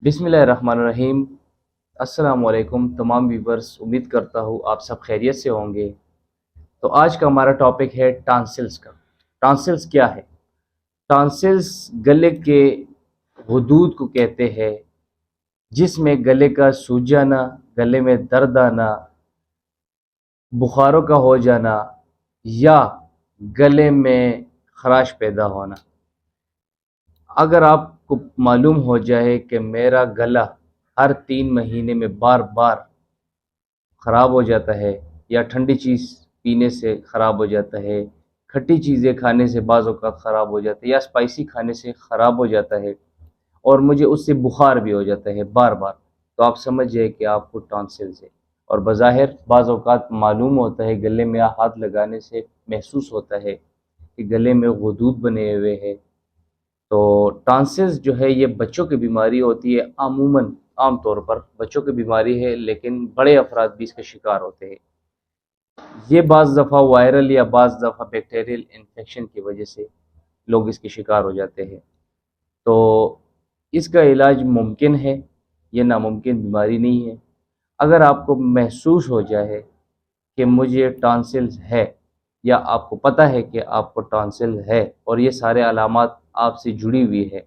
बिस्मिल्लाहिर्रहमानिर्रहीम। अस्सलाम वालेकुम तमाम व्यूवर्स, उम्मीद करता हूँ आप सब खैरियत से होंगे। तो आज का हमारा टॉपिक है टॉन्सिल्स का। टॉन्सिल्स क्या है? टॉन्सिल्स गले के हुदूद को कहते हैं, जिसमें गले का सूज जाना, गले में दर्द आना, बुखारों का हो जाना या गले में खराश पैदा होना। अगर आपको मालूम हो जाए कि मेरा गला हर 3 महीने में बार बार ख़राब हो जाता है, या ठंडी चीज़ पीने से ख़राब हो जाता है, खट्टी चीज़ें खाने से बाज़ औक़ात ख़राब हो जाता है, या स्पाइसी खाने से ख़राब हो जाता है, और मुझे उससे बुखार भी हो जाता है बार बार, तो आप समझ जाए कि आपको टॉन्सिल्स है। और बज़ाहिर बाज़ औक़ात मालूम होता है, गले में हाथ लगाने से महसूस होता है कि गले में गुदूद बने हुए हैं। तो टॉन्सिल्स जो है ये बच्चों की बीमारी होती है, अमूमन आम तौर पर बच्चों की बीमारी है, लेकिन बड़े अफराद भी इसके शिकार होते हैं। ये बाज़ दफ़ा वायरल या बाज़ दफ़ा बैक्टीरियल इन्फेक्शन की वजह से लोग इसके शिकार हो जाते हैं। तो इसका इलाज मुमकिन है, ये नामुमकिन बीमारी नहीं है। अगर आपको महसूस हो जाए कि मुझे टॉन्सिल्स है, या आपको पता है कि आपको टॉन्सिल है और ये सारे अलामात आपसे जुड़ी हुई है,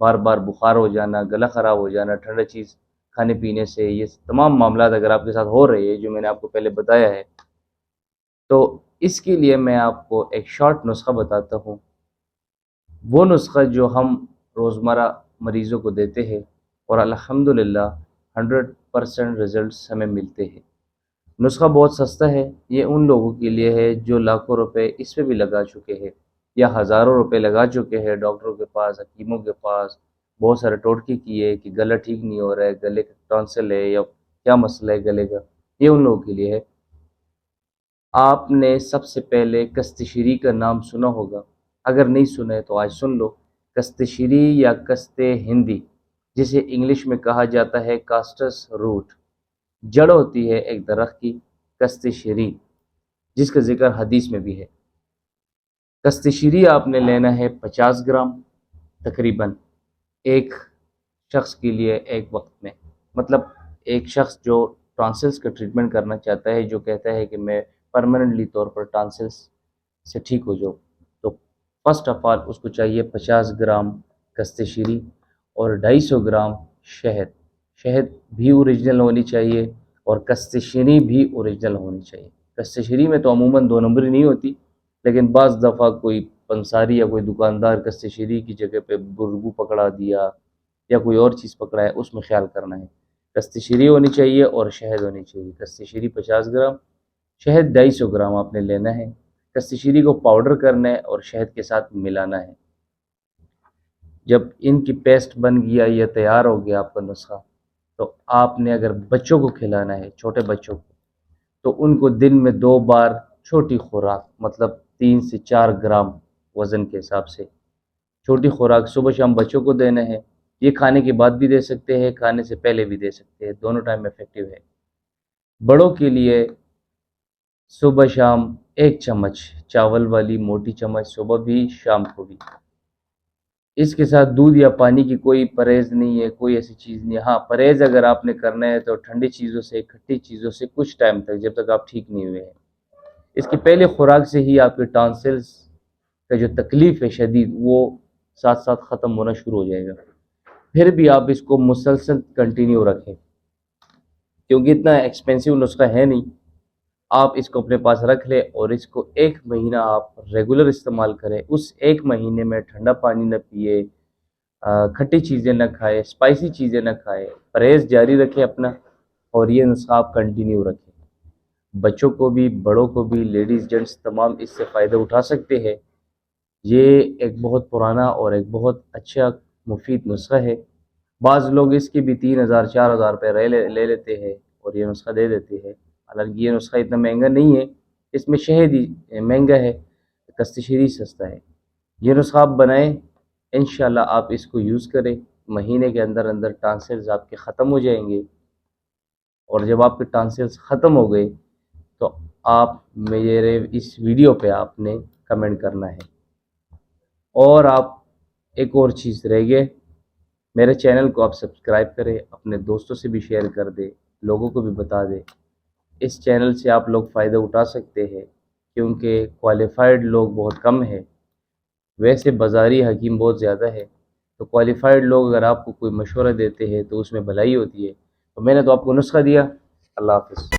बार बार बुखार हो जाना, गला ख़राब हो जाना, ठंडा चीज़ खाने पीने से, ये तमाम मामलात अगर आपके साथ हो रहे हैं जो मैंने आपको पहले बताया है, तो इसके लिए मैं आपको एक शॉर्ट नुस्खा बताता हूँ। वो नुस्खा जो हम रोज़मर्रा मरीज़ों को देते हैं और अल्हम्दुलिल्लाह 100% रिज़ल्ट्स हमें मिलते हैं। नुस्खा बहुत सस्ता है, ये उन लोगों के लिए है जो लाखों रुपए इस पे भी लगा चुके हैं, या हज़ारों रुपए लगा चुके हैं डॉक्टरों के पास, हकीमों के पास, बहुत सारे टोटके किए कि गला ठीक नहीं हो रहा है, गले का टॉन्सिल है या क्या मसला है गले का। ये उन लोगों के लिए है। आपने सबसे पहले कस्तेशीरी का नाम सुना होगा, अगर नहीं सुना है तो आज सुन लो। कस्तेशीरी या कस्ते हिंदी, जिसे इंग्लिश में कहा जाता है कास्टस रूट, जड़ होती है एक दरख्त की, कस्तेशीरी, जिसका जिक्र हदीस में भी है। कस्तेशीरी आपने लेना है 50 ग्राम, तकरीबन एक शख्स के लिए एक वक्त में। मतलब एक शख्स जो टॉन्सिल्स का ट्रीटमेंट करना चाहता है, जो कहता है कि मैं परमानेंटली तौर पर टॉन्सिल्स से ठीक हो जाऊँ, तो फर्स्ट ऑफ ऑल उसको चाहिए 50 ग्राम कस्तेशीरी और 250 ग्राम शहद। शहद भी ओरिजिनल होनी चाहिए और कस्तेशीरी भी ओरिजिनल होनी चाहिए। कस्तेशीरी में तो अमूमन 2 नंबरी नहीं होती, लेकिन बाज़ दफ़ा कोई पंसारी या कोई दुकानदार कस्तेशीरी की जगह पे बुरगू पकड़ा दिया या कोई और चीज़ पकड़ा है, उसमें ख्याल करना है। कस्तेशीरी होनी चाहिए और शहद होनी चाहिए। कस्तेशीरी 50 ग्राम, शहद 250 ग्राम आपने लेना है। कस्तेशीरी को पाउडर करना है और शहद के साथ मिलाना है। जब इनकी पेस्ट बन गया या तैयार हो गया आपका नुस्खा, तो आपने अगर बच्चों को खिलाना है, छोटे बच्चों को, तो उनको दिन में 2 बार छोटी खुराक, मतलब 3 से 4 ग्राम वज़न के हिसाब से छोटी खुराक सुबह शाम बच्चों को देना है। ये खाने के बाद भी दे सकते हैं, खाने से पहले भी दे सकते हैं, दोनों टाइम इफेक्टिव है। बड़ों के लिए सुबह शाम 1 चम्मच, चावल वाली मोटी चम्मच, सुबह भी शाम को भी। इसके साथ दूध या पानी की कोई परहेज़ नहीं है, कोई ऐसी चीज़ नहीं है। हाँ, परहेज़ अगर आपने करना है तो ठंडी चीज़ों से, खट्टी चीज़ों से कुछ टाइम तक, जब तक आप ठीक नहीं हुए हैं। इसकी पहली खुराक से ही आपके टॉन्सिल्स का जो तकलीफ़ है शदीद, वो साथ साथ ख़त्म होना शुरू हो जाएगा। फिर भी आप इसको मुसलसल कंटिन्यू रखें, क्योंकि इतना एक्सपेंसिव नुस्खा है नहीं। आप इसको अपने पास रख लें और इसको 1 महीना आप रेगुलर इस्तेमाल करें। उस 1 महीने में ठंडा पानी न पिए, खट्टी चीज़ें न खाएँ, स्पाइसी चीज़ें न खाएँ, परहेज़ जारी रखें अपना, और ये नुस्खा आप कंटिन्यू रखें। बच्चों को भी, बड़ों को भी, लेडीज़ जेंट्स तमाम इससे फ़ायदा उठा सकते हैं। ये एक बहुत पुराना और एक बहुत अच्छा मुफीद नुस्खा है। बाज़ लोग इसके भी 3,000 4,000 रुपये ले लेते हैं और ये नुस्खा दे देते हैं। हालांकि ये नुस्खा इतना महंगा नहीं है, इसमें शहद ही महंगा है, कस्तेशीरी सस्ता है। ये नुस्खा आप बनाएं, इंशाल्लाह आप इसको यूज़ करें, महीने के अंदर अंदर टॉन्सिल्स आपके ख़त्म हो जाएंगे। और जब आपके टॉन्सिल्स ख़त्म हो गए, तो आप मेरे इस वीडियो पे आपने कमेंट करना है। और आप, एक और चीज़ रह गए, میرے چینل کو آپ سبسکرائب کریں، اپنے دوستوں سے بھی شیئر کر دیں، لوگوں کو بھی بتا دیں۔ اس چینل سے آپ لوگ فائدہ اٹھا سکتے ہیں کیونکہ کوالیفائڈ لوگ بہت کم ہیں، ویسے بازاری حکیم بہت زیادہ ہے، تو کوالیفائڈ لوگ اگر آپ کو کوئی مشورہ دیتے ہیں تو اس میں بھلائی ہوتی ہے۔ تو میں نے تو آپ کو نسخہ دیا۔ اللہ حافظ۔